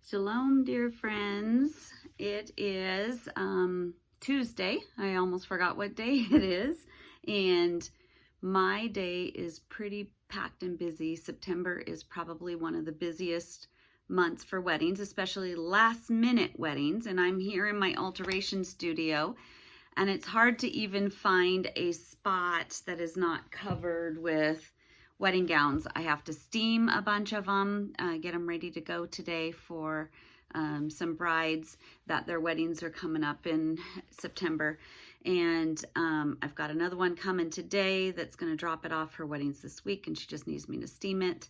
Shalom, dear friends. It is Tuesday. I almost forgot what day it is. And my day is pretty packed and busy. September is probably one of the busiest months for weddings, especially last minute weddings. And I'm here in my alteration studio, and it's hard to even find a spot that is not covered with wedding gowns. I have to steam a bunch of them, get them ready to go today for some brides that their weddings are coming up in September. And I've got another one coming today that's going to drop it off. Her wedding's this week, and she just needs me to steam it.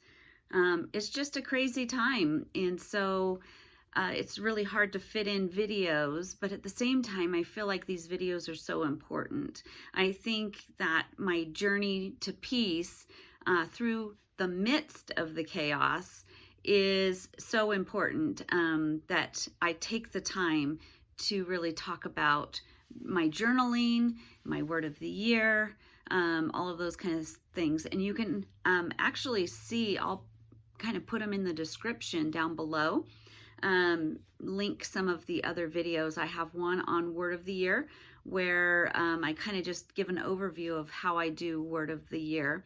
It's just a crazy time. And so it's really hard to fit in videos, but at the same time, I feel like these videos are so important. I think that my journey to peace through the midst of the chaos is so important, that I take the time to really talk about my journaling, my word of the year, all of those kinds of things. And you can actually see, I'll kind of put them in the description down below, link some of the other videos. I have one on word of the year where I kind of just give an overview of how I do word of the year,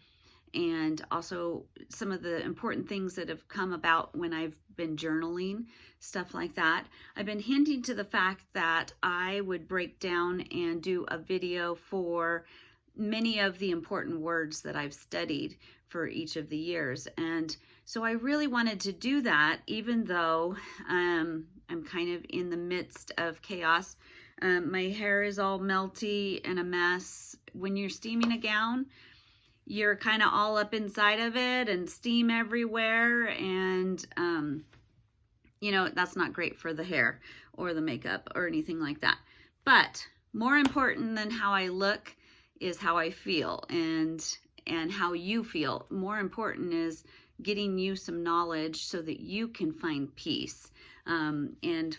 and also some of the important things that have come about when I've been journaling, stuff like that. I've been hinting to the fact that I would break down and do a video for many of the important words that I've studied for each of the years. And so I really wanted to do that, even though I'm kind of in the midst of chaos. My hair is all melty and a mess. When you're steaming a gown, you're kind of all up inside of it and steam everywhere. And, you know, that's not great for the hair or the makeup or anything like that. But more important than how I look is how I feel, and how you feel. More important is getting you some knowledge so that you can find peace, and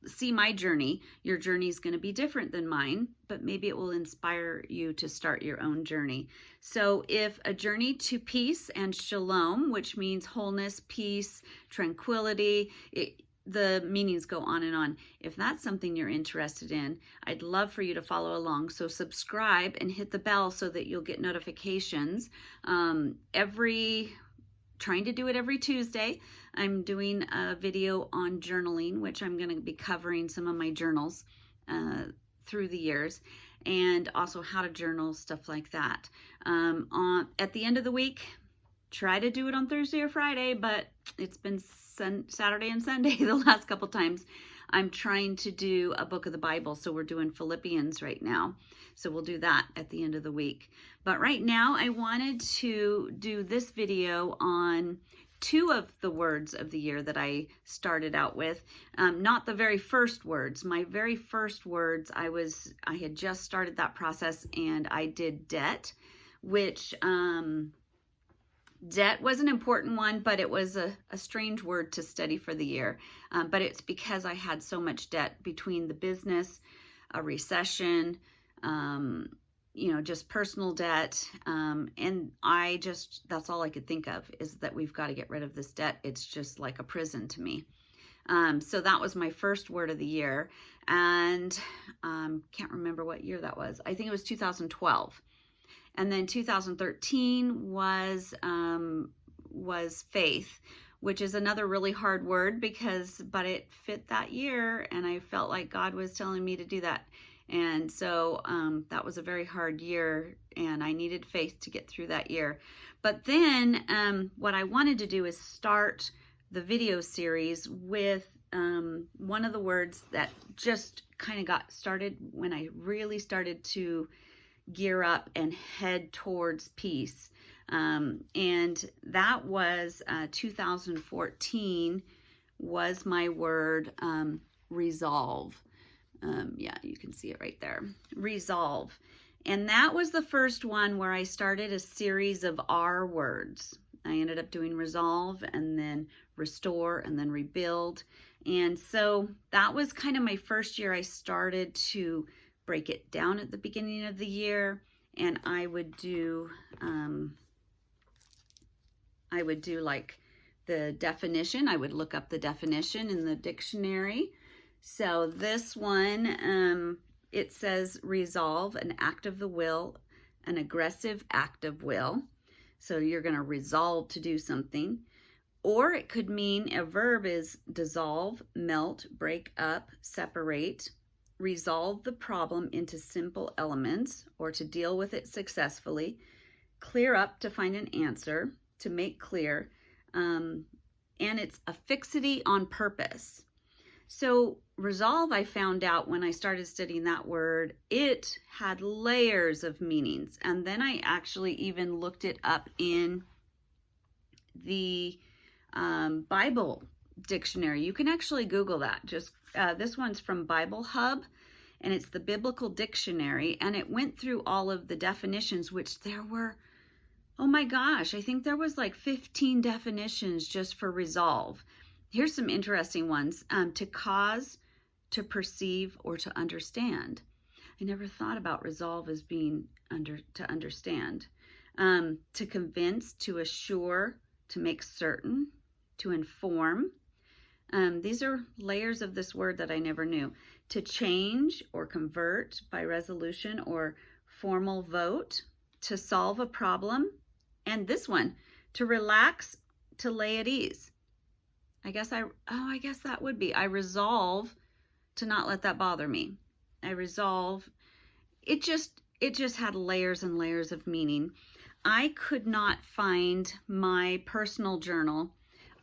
see my journey. Your journey is going to be different than mine, but maybe it will inspire you to start your own journey. So if a journey to peace and shalom, which means wholeness, peace, tranquility, the meanings go on and on. If that's something you're interested in, I'd love for you to follow along. So subscribe and hit the bell so that you'll get notifications. Trying to do it every Tuesday. I'm doing a video on journaling, which I'm going to be covering some of my journals through the years, and also how to journal, stuff like that. At the end of the week, try to do it on Thursday or Friday, but it's been Saturday and Sunday the last couple times. I'm trying to do a book of the Bible, so we're doing Philippians right now. So we'll do that at the end of the week. But right now, I wanted to do this video on two of the words of the year that I started out with. Not the very first words. My very first words, I had just started that process, and I did debt, which debt was an important one, but it was a strange word to study for the year. But it's because I had so much debt between the business, a recession, just personal debt. And that's all I could think of, is that we've got to get rid of this debt. It's just like a prison to me. So that was my first word of the year. And can't remember what year that was. I think it was 2012. And then 2013 was faith, which is another really hard word but it fit that year, and I felt like God was telling me to do that. And so that was a very hard year, and I needed faith to get through that year. But then what I wanted to do is start the video series with one of the words that just kind of got started when I really started to gear up and head towards peace. And that was 2014 was my word, resolve. Yeah, you can see it right there. Resolve. And that was the first one where I started a series of R words. I ended up doing resolve, and then restore, and then rebuild. And so that was kind of my first year. I started to break it down at the beginning of the year, and I would do like the definition. I would look up the definition in the dictionary. So this one, it says resolve, an act of the will, an aggressive act of will. So you're going to resolve to do something. Or it could mean a verb is dissolve, melt, break up, separate, resolve the problem into simple elements, or to deal with it successfully, clear up to find an answer, to make clear, and it's a fixity on purpose. So resolve, I found out when I started studying that word, it had layers of meanings. And then I actually even looked it up in the Bible dictionary. You can actually Google that. Just this one's from Bible Hub, and it's the Biblical Dictionary, and it went through all of the definitions, which there were, oh my gosh, I think there was like 15 definitions just for resolve. Here's some interesting ones. To cause, to perceive, or to understand. I never thought about resolve as being to understand. To convince, to assure, to make certain, to inform. These are layers of this word that I never knew. To change or convert by resolution or formal vote. To solve a problem. And this one, to relax, to lay at ease. I guess that would be. I resolve to not let that bother me. I resolve. It just had layers and layers of meaning. I could not find my personal journal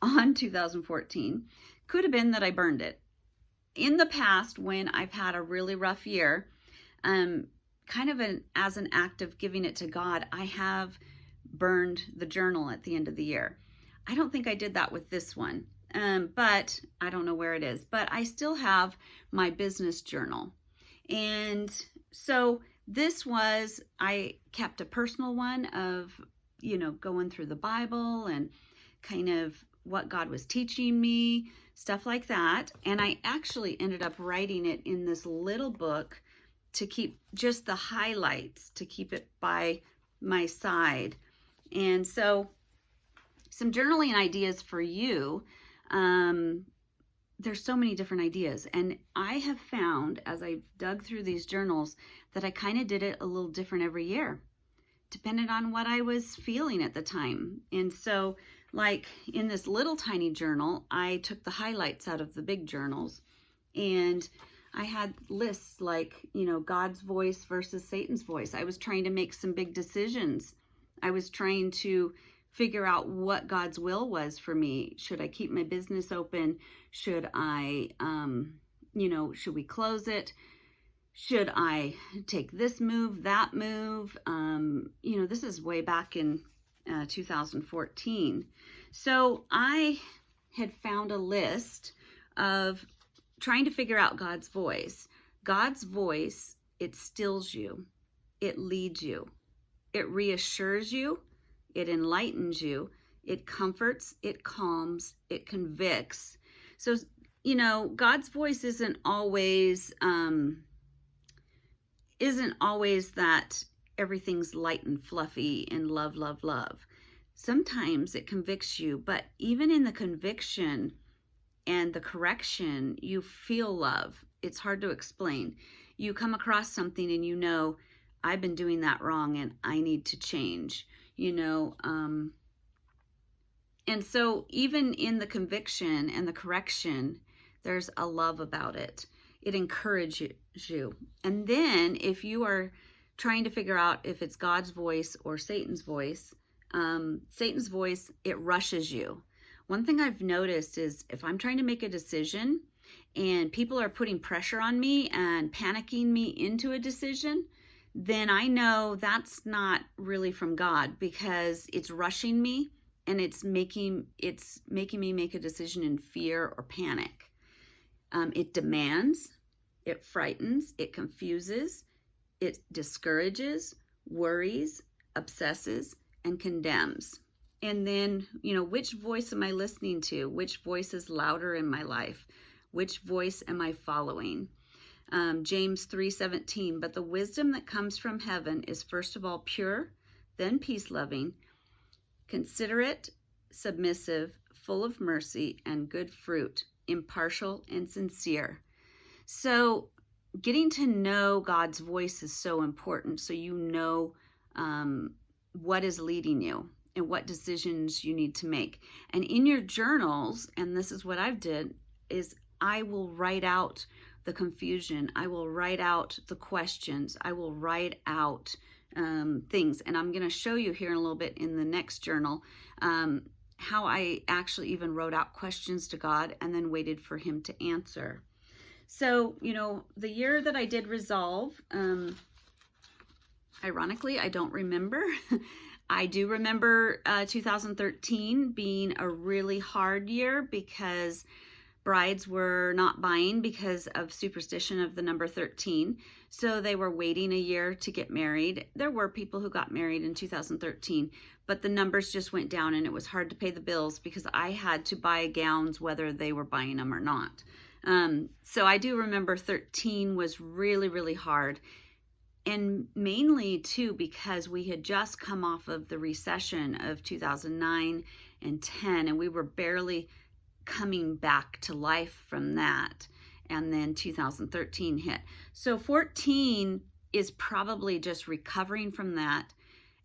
on 2014. Could have been that I burned it. In the past, when I've had a really rough year, as an act of giving it to God, I have burned the journal at the end of the year. I don't think I did that with this one, but I don't know where it is. But I still have my business journal. And so I kept a personal one of, going through the Bible and kind of what God was teaching me, stuff like that. And I actually ended up writing it in this little book to keep just the highlights, to keep it by my side. And so some journaling ideas for you. There's so many different ideas. And I have found, as I've dug through these journals, that I kind of did it a little different every year, depending on what I was feeling at the time. And so, like in this little tiny journal, I took the highlights out of the big journals, and I had lists like, God's voice versus Satan's voice. I was trying to make some big decisions. I was trying to figure out what God's will was for me. Should I keep my business open? Should I, should we close it? Should I take this move, that move? This is way back in 2014. So I had found a list of trying to figure out God's voice. God's voice, it stills you. It leads you. It reassures you. It enlightens you. It comforts. It calms. It convicts. So, God's voice isn't always that everything's light and fluffy and love, love, love. Sometimes it convicts you, but even in the conviction and the correction, you feel love. It's hard to explain. You come across something and I've been doing that wrong and I need to change, and so even in the conviction and the correction, there's a love about it. It encourages you. And then if you are trying to figure out if it's God's voice or Satan's voice, it rushes you. One thing I've noticed is if I'm trying to make a decision and people are putting pressure on me and panicking me into a decision, then I know that's not really from God, because it's rushing me and it's making me make a decision in fear or panic. It demands, it frightens, it confuses, it discourages, worries, obsesses, and condemns. And then, which voice am I listening to? Which voice is louder in my life? Which voice am I following? James 3:17, but the wisdom that comes from heaven is first of all pure, then peace-loving, considerate, submissive, full of mercy and good fruit, impartial and sincere. So getting to know God's voice is so important, so you know what is leading you and what decisions you need to make. And in your journals, and this is what I've did, is I will write out the confusion. I will write out the questions. I will write out things. And I'm going to show you here in a little bit in the next journal how I actually even wrote out questions to God and then waited for him to answer. So, the year that I did resolve, ironically, I don't remember. I do remember 2013 being a really hard year because brides were not buying because of superstition of the number 13. So they were waiting a year to get married. There were people who got married in 2013, but the numbers just went down and it was hard to pay the bills because I had to buy gowns whether they were buying them or not. So I do remember 13 was really, really hard. And mainly too, because we had just come off of the recession of 2009 and 10, and we were barely coming back to life from that. And then 2013 hit. So 14 is probably just recovering from that,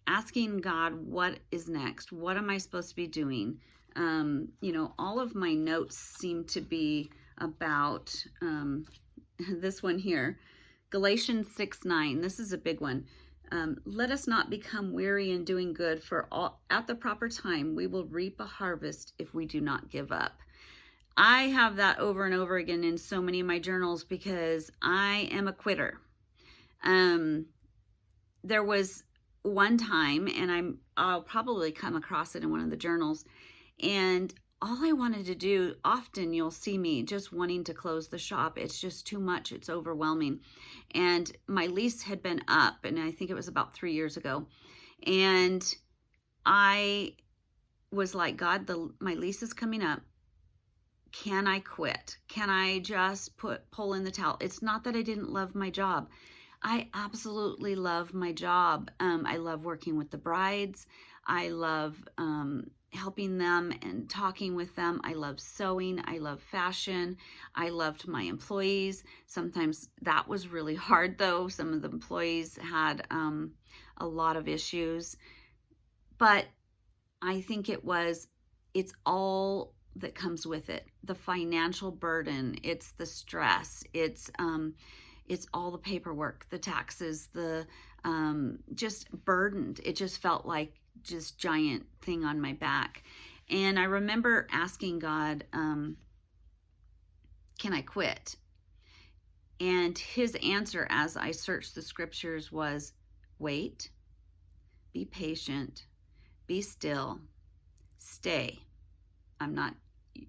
asking God, what is next? What am I supposed to be doing? All of my notes seem to be about this one here. Galatians 6:9. This is a big one. Let us not become weary in doing good, for at the proper time we will reap a harvest if we do not give up. I have that over and over again in so many of my journals because I am a quitter. There was one time, and I'll probably come across it in one of the journals, and all I wanted to do, often you'll see me just wanting to close the shop. It's just too much. It's overwhelming. And my lease had been up, and I think it was about 3 years ago. And I was like, God, my lease is coming up. Can I quit? Can I just pull in the towel? It's not that I didn't love my job. I absolutely love my job. I love working with the brides. I love helping them and talking with them. I love sewing. I love fashion. I loved my employees. Sometimes that was really hard though. Some of the employees had a lot of issues, but I think it's all that comes with it. The financial burden, it's the stress, it's all the paperwork, the taxes, the just burdened. It just felt like just giant thing on my back. And I remember asking God, can I quit? And his answer as I searched the scriptures was, wait, be patient, be still, stay.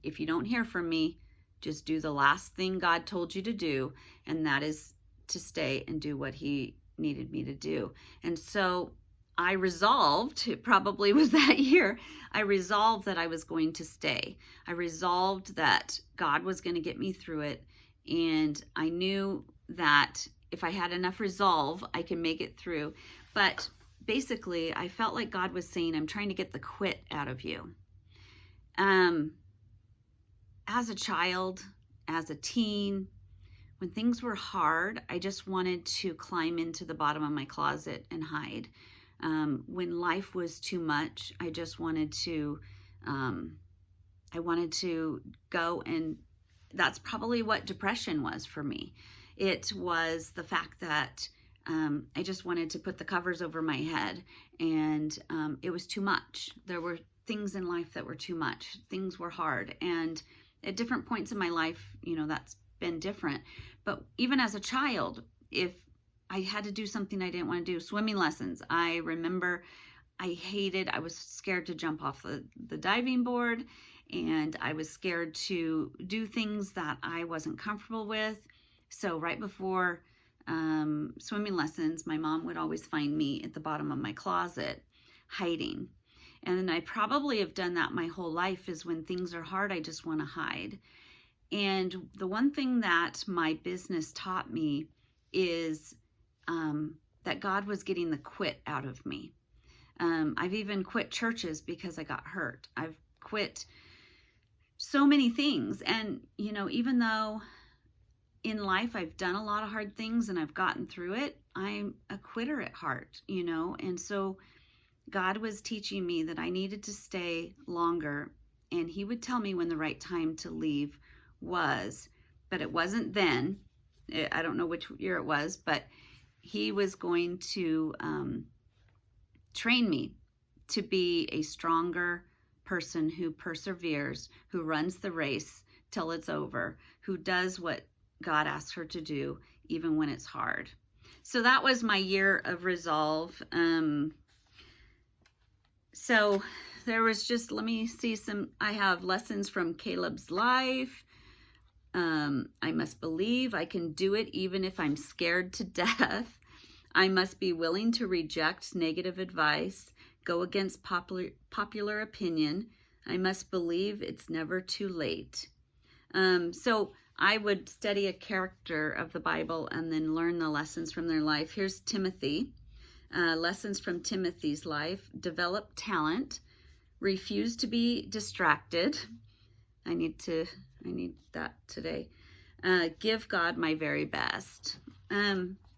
If you don't hear from me, just do the last thing God told you to do, and that is to stay and do what he needed me to do. And so I resolved, it probably was that year, I resolved that I was going to stay. I resolved that God was going to get me through it. And I knew that if I had enough resolve, I could make it through. But basically, I felt like God was saying, I'm trying to get the quit out of you. As a child, as a teen, when things were hard, I just wanted to climb into the bottom of my closet and hide. When life was too much, I just wanted to, go, and that's probably what depression was for me. It was the fact that I just wanted to put the covers over my head, and it was too much. There were things in life that were too much. Things were hard, and at different points in my life, that's been different. But even as a child, if I had to do something I didn't want to do, swimming lessons, I remember I was scared to jump off the diving board, and I was scared to do things that I wasn't comfortable with. So right before swimming lessons, my mom would always find me at the bottom of my closet hiding. And I probably have done that my whole life, is when things are hard, I just want to hide. And the one thing that my business taught me is that God was getting the quit out of me. I've even quit churches because I got hurt. I've quit so many things. And, even though in life I've done a lot of hard things and I've gotten through it, I'm a quitter at heart, and so God was teaching me that I needed to stay longer, and he would tell me when the right time to leave was, but it wasn't then. I don't know which year it was, but he was going to train me to be a stronger person who perseveres, who runs the race till it's over, who does what God asks her to do, even when it's hard. So that was my year of resolve. So there was just, let me see I have lessons from Caleb's life. I must believe I can do it even if I'm scared to death. I must be willing to reject negative advice, go against popular opinion. I must believe it's never too late. So I would study a character of the Bible and then learn the lessons from their life. Here's Timothy. Lessons from Timothy's life: develop talent, refuse to be distracted. I need that today. Give God my very best.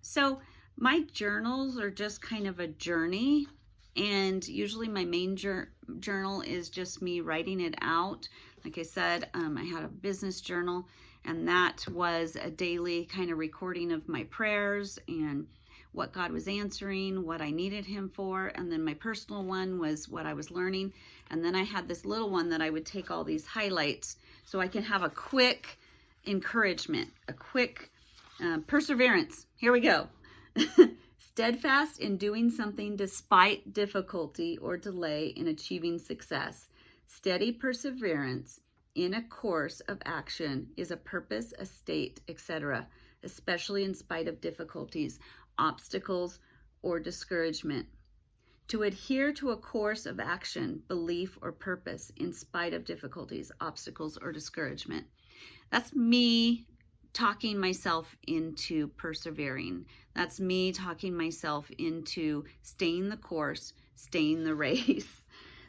So my journals are just kind of a journey, and usually my main journal is just me writing it out. Like I said, I had a business journal, and that was a daily kind of recording of my prayers and what God was answering, what I needed him for. And then my personal one was what I was learning. And then I had this little one that I would take all these highlights so I can have a quick encouragement, a quick perseverance. Here we go. Steadfast in doing something despite difficulty or delay in achieving success. Steady perseverance in a course of action is a purpose, a state, etc., especially in spite of difficulties, obstacles, or discouragement. To adhere to a course of action, belief, or purpose in spite of difficulties, obstacles, or discouragement. That's me talking myself into persevering. That's me talking myself into staying the course, staying the race.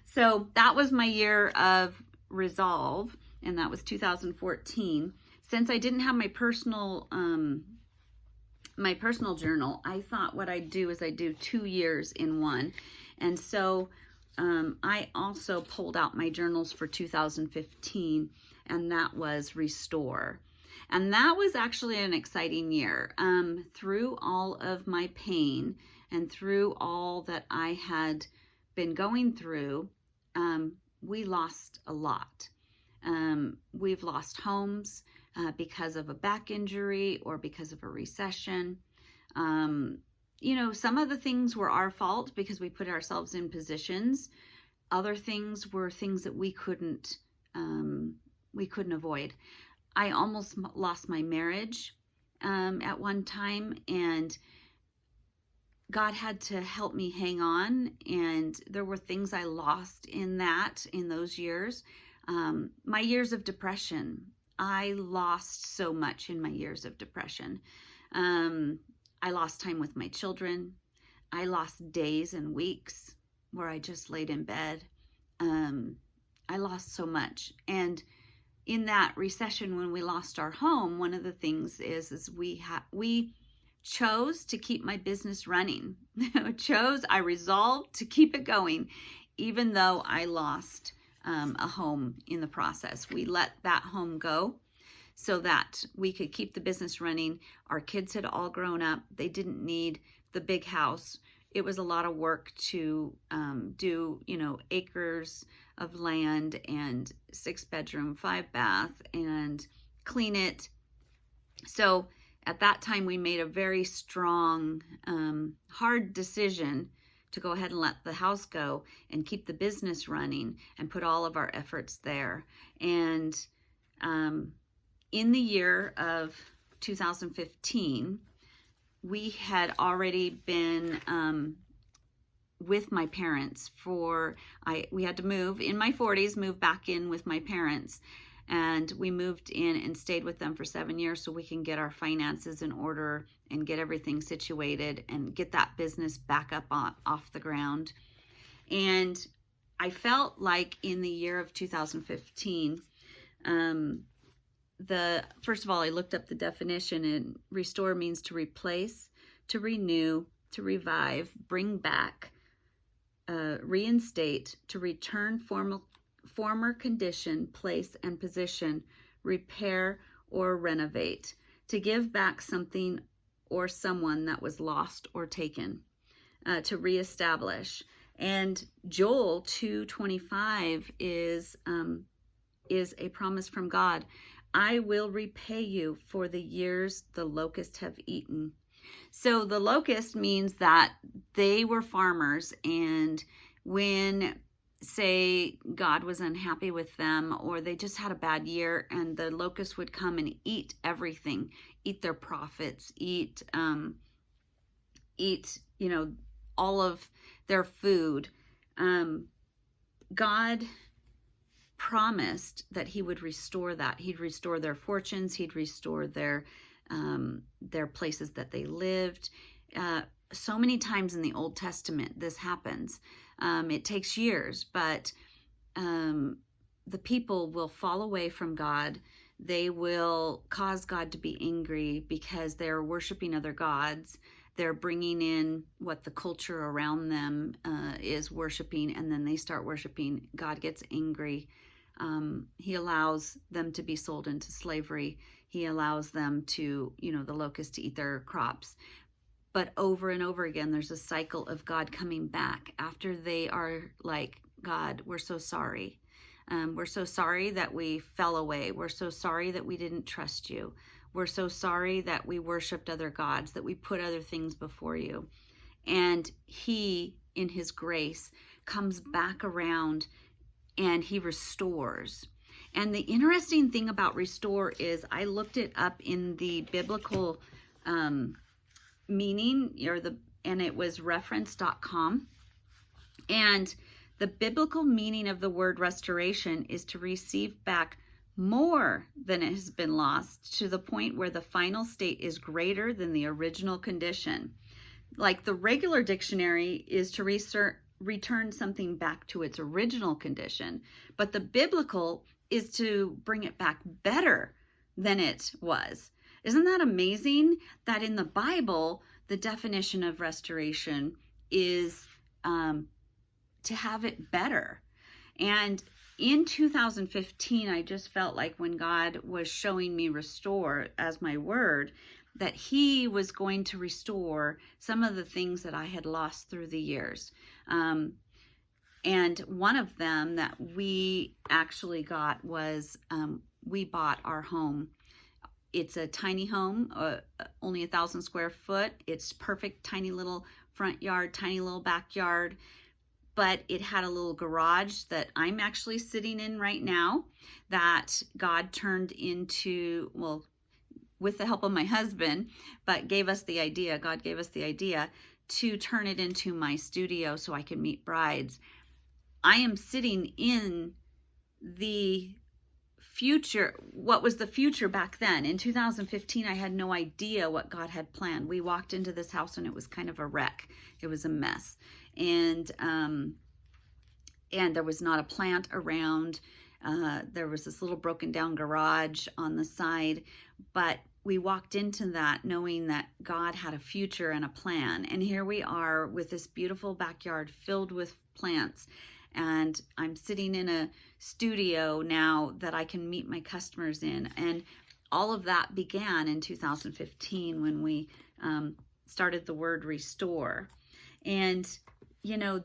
So that was my year of resolve, and that was 2014. Since I didn't have my personal journal, I thought what I'd do is I'd do 2 years in one. And so I also pulled out my journals for 2015, and that was Restore. And that was actually an exciting year. Through all of my pain and through all that I had been going through, we lost a lot. We've lost homes because of a back injury or because of a recession. Some of the things were our fault because we put ourselves in positions. Other things were things that we couldn't avoid. I almost lost my marriage at one time, and God had to help me hang on. And there were things I lost in those years. My years of depression, I lost so much in my years of depression. I lost time with my children. I lost days and weeks where I just laid in bed. I lost so much. And in that recession, when we lost our home, one of the things is we chose to keep my business running. I resolved to keep it going, even though I lost a home in the process. We let that home go so that we could keep the business running. Our kids had all grown up. They didn't need the big house. It was a lot of work to do, acres of land and 6-bedroom, 5-bath, and clean it. So at that time, we made a very strong, hard decision to go ahead and let the house go and keep the business running and put all of our efforts there. And in the year of 2015, we had already been with my parents we had to move in my 40s, move back in with my parents. And we moved in and stayed with them for 7 years so we can get our finances in order and get everything situated and get that business back up off the ground. And I felt like in the year of 2015, First of all, I looked up the definition, and restore means to replace, to renew, to revive, bring back, reinstate, to return former condition, place, and position, repair or renovate, to give back something or someone that was lost or taken, to reestablish. And Joel 2:25 is a promise from God. I will repay you for the years the locusts have eaten. So the locust means that they were farmers, and when, say, God was unhappy with them, or they just had a bad year, and the locusts would come and eat everything, eat their profits, eat all of their food. God promised that he would restore that. He'd restore their fortunes. He'd restore their places that they lived. So many times in the Old Testament, this happens. It takes years, but the people will fall away from God. They will cause God to be angry because they're worshiping other gods. They're bringing in what the culture around them is worshiping, and then they start worshiping. God gets angry. He allows them to be sold into slavery. He allows them to, the locusts to eat their crops. But over and over again, there's a cycle of God coming back after they are like, God, we're so sorry. We're so sorry that we fell away. We're so sorry that we didn't trust you. We're so sorry that we worshiped other gods, that we put other things before you. And he, in his grace, comes back around and he restores. And the interesting thing about restore is I looked it up in the biblical meaning, and it was reference.com. And the biblical meaning of the word restoration is to receive back more than it has been lost, to the point where the final state is greater than the original condition. Like the regular dictionary is to return something back to its original condition, but the biblical is to bring it back better than it was. Isn't that amazing that in the Bible, the definition of restoration is to have it better? And in 2015, I just felt like when God was showing me restore as my word, that he was going to restore some of the things that I had lost through the years. And one of them that we actually got was we bought our home. It's a tiny home, only 1,000 square foot. It's perfect, tiny little front yard, tiny little backyard. But it had a little garage that I'm actually sitting in right now that God turned into, well, with the help of my husband, but gave us the idea, God gave us the idea to turn it into my studio so I can meet brides. I am sitting in the future, what was the future back then. In 2015, I had no idea what God had planned. We walked into this house and it was kind of a wreck. It was a mess. And there was not a plant around. There was this little broken down garage on the side, but we walked into that knowing that God had a future and a plan. And here we are with this beautiful backyard filled with plants. And I'm sitting in a studio now that I can meet my customers in. And all of that began in 2015 when we started the word restore. And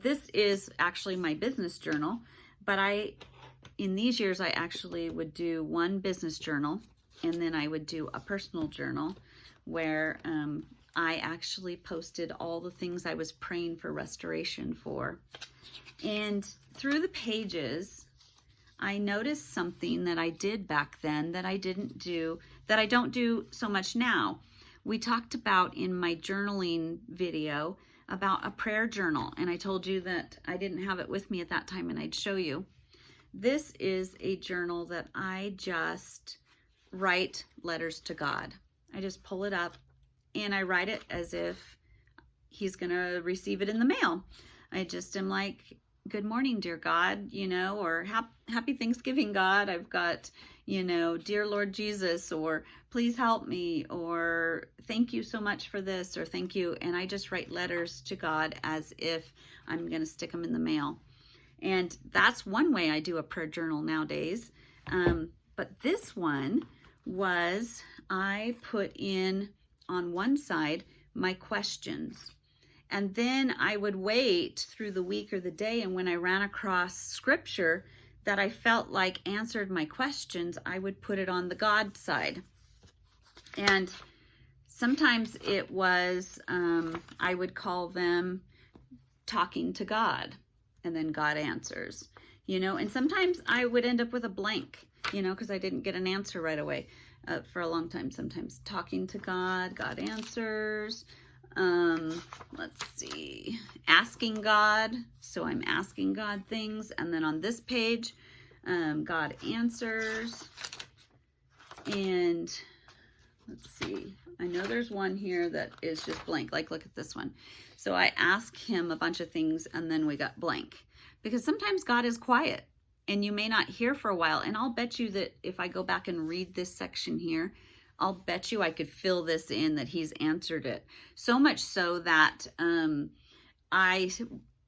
this is actually my business journal, but in these years, I actually would do one business journal, and then I would do a personal journal where I actually posted all the things I was praying for restoration for. And through the pages, I noticed something that I did back then that I don't do so much now. We talked about in my journaling video about a prayer journal, and I told you that I didn't have it with me at that time and I'd show you. This is a journal that I just write letters to God. I just pull it up and I write it as if he's gonna receive it in the mail. I just am like, good morning, dear God, or happy Thanksgiving, God. I've got, dear Lord Jesus, or please help me, or thank you so much for this, or thank you. And I just write letters to God as if I'm going to stick them in the mail. And that's one way I do a prayer journal nowadays. But this one was, I put in on one side my questions. And then I would wait through the week or the day, and when I ran across scripture that I felt like answered my questions, I would put it on the God side. And sometimes it was, I would call them talking to God, and then God answers, and sometimes I would end up with a blank, because I didn't get an answer right away for a long time. Sometimes talking to God, God answers. Let's see, asking God. So I'm asking God things. And then on this page, God answers. And let's see, I know there's one here that is just blank. Like, look at this one. So I ask him a bunch of things, and then we got blank. Because sometimes God is quiet and you may not hear for a while. And I'll bet you that if I go back and read this section here, I'll bet you I could fill this in that he's answered it. So much so that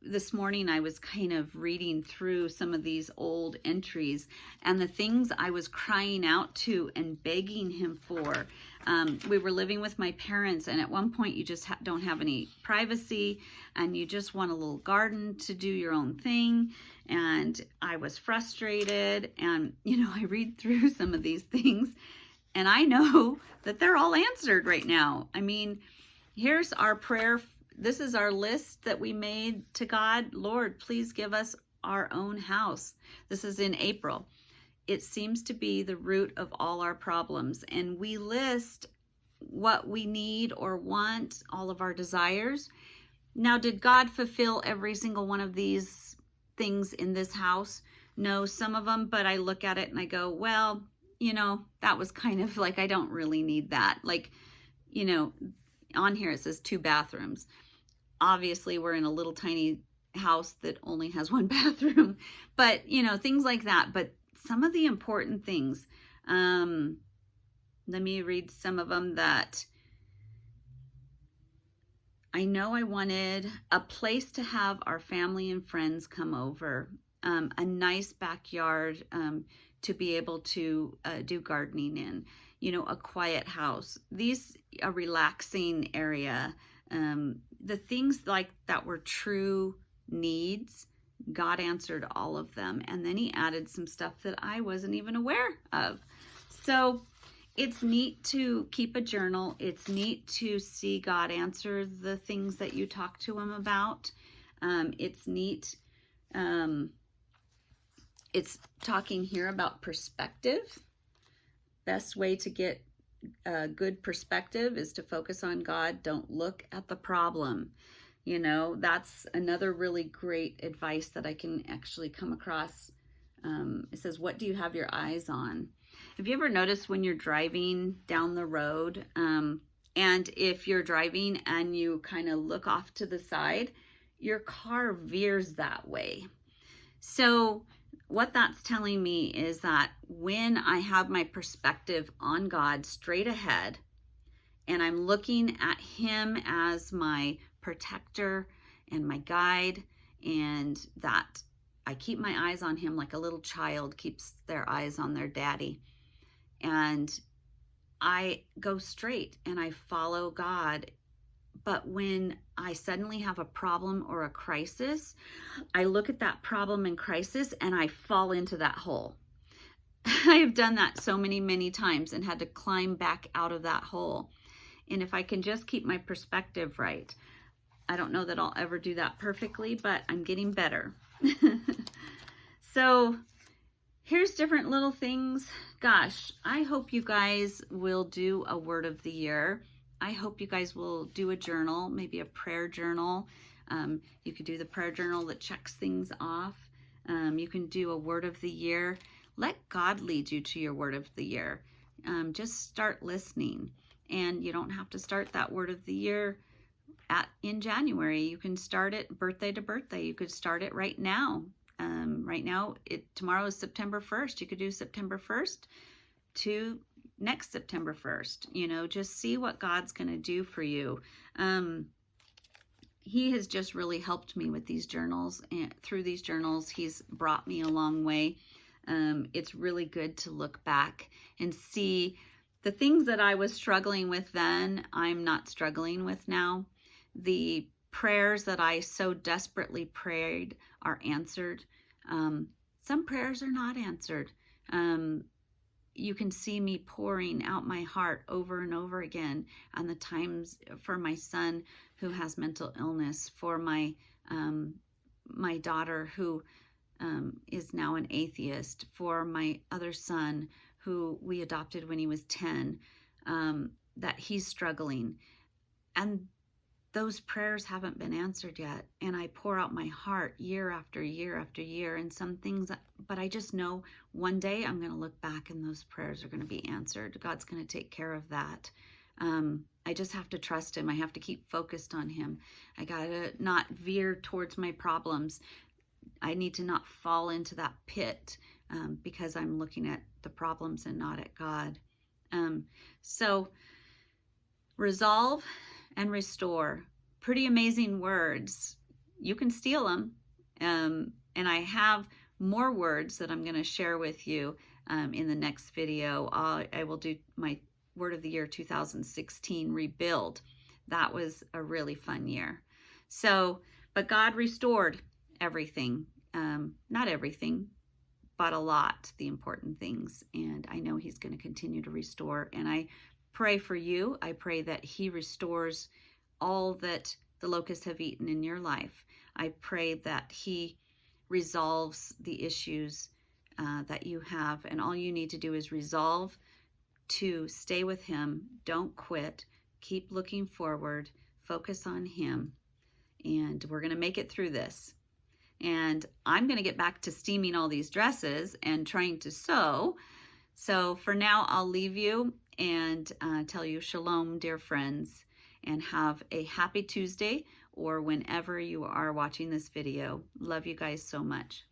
this morning I was kind of reading through some of these old entries, and the things I was crying out to and begging him for. We were living with my parents, and at one point you just don't have any privacy, and you just want a little garden to do your own thing. And I was frustrated, and I read through some of these things, and I know that they're all answered right now. I mean, here's our prayer. This is our list that we made to God. Lord, please give us our own house. This is in April. It seems to be the root of all our problems. And we list what we need or want, all of our desires. Now, did God fulfill every single one of these things in this house? No, some of them, but I look at it and I go, well, that was kind of like, I don't really need that. Like, on here it says 2 bathrooms. Obviously, we're in a little tiny house that only has 1 bathroom, but, things like that. But some of the important things, let me read some of them that I know. I wanted a place to have our family and friends come over, a nice backyard to be able to do gardening in, a quiet house, a relaxing area, the things like that were true needs. God answered all of them. And then he added some stuff that I wasn't even aware of. So it's neat to keep a journal. It's neat to see God answer the things that you talk to him about. It's neat. It's talking here about perspective. Best way to get a good perspective is to focus on God. Don't look at the problem. That's another really great advice that I can actually come across. It says, what do you have your eyes on? Have you ever noticed when you're driving down the road, and if you're driving and you kind of look off to the side, your car veers that way? So what that's telling me is that when I have my perspective on God straight ahead, and I'm looking at him as my protector and my guide, and that I keep my eyes on him like a little child keeps their eyes on their daddy, and I go straight and I follow God. But when I suddenly have a problem or a crisis, I look at that problem and crisis and I fall into that hole. I have done that so many, many times and had to climb back out of that hole. And if I can just keep my perspective right, I don't know that I'll ever do that perfectly, but I'm getting better. So here's different little things. Gosh, I hope you guys will do a word of the year. I hope you guys will do a journal, maybe a prayer journal. You could do the prayer journal that checks things off. You can do a word of the year. Let God lead you to your word of the year. Just start listening. And you don't have to start that word of the year in January. You can start it birthday to birthday. You could start it right now. Right now, tomorrow is September 1st. You could do September 1st to next September 1st. You know, just see what God's going to do for you. He has just really helped me with these journals, and through these journals, he's brought me a long way. It's really good to look back and see the things that I was struggling with then, I'm not struggling with now. The prayers that I so desperately prayed are answered. Some prayers are not answered. You can see me pouring out my heart over and over again on the times for my son who has mental illness, for my my daughter who is now an atheist, for my other son who we adopted when he was 10, that he's struggling. And those prayers haven't been answered yet. And I pour out my heart year after year after year, and some things, but I just know one day I'm going to look back and those prayers are going to be answered. God's going to take care of that. I just have to trust him. I have to keep focused on him. I got to not veer towards my problems. I need to not fall into that pit because I'm looking at the problems and not at God. So resolve and restore. Pretty amazing words. You can steal them. And I have more words that I'm going to share with you in the next video. I will do my Word of the Year 2016, Rebuild. That was a really fun year. So, but God restored everything. Not everything, but a lot, the important things. And I know he's going to continue to restore. And I pray for you. I pray that he restores all that the locusts have eaten in your life. I pray that he resolves the issues that you have. And all you need to do is resolve to stay with him. Don't quit. Keep looking forward. Focus on him. And we're going to make it through this. And I'm going to get back to steaming all these dresses and trying to sew. So for now, I'll leave you and tell you shalom, dear friends, and have a happy Tuesday or whenever you are watching this video. Love you guys so much.